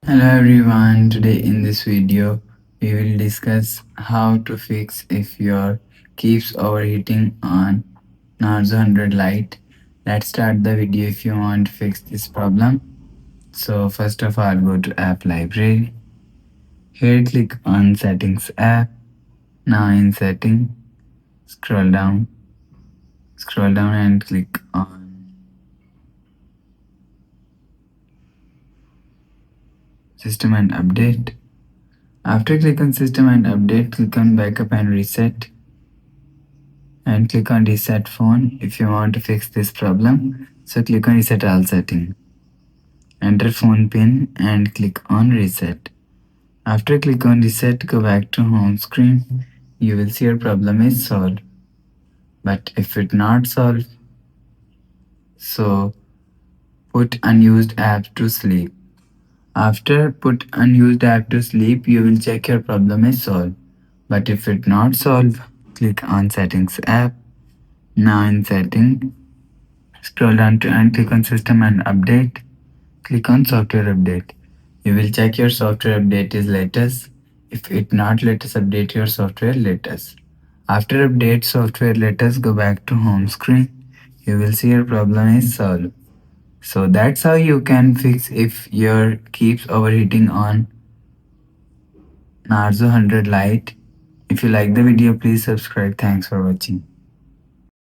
Hello everyone, today in this video we will discuss how to fix if your keeps overheating on Narzo 100 Lite. Let's start the video if you want to fix this problem. So first of all go to app library. Here click on settings app. Now in setting scroll down and click on system and update. After click on system and update, click on backup and reset and click on reset phone if you want to fix this problem. So click on reset all setting. Enter phone pin and click on reset. After click on reset, go back to home screen. You will see your problem is solved. But if it not solved, so put unused apps to sleep. After put unused app to sleep, you will check your problem is solved. But if it not solved, click on settings app. Now in setting, scroll down to and click on system and update. Click on software update. You will check your software update is latest. If it not latest, update your software latest. After update software latest, go back to home screen. You will see your problem is solved. So that's how you can fix if your keeps overheating on Narzo 100 Lite. If you like the video, please subscribe. Thanks for watching.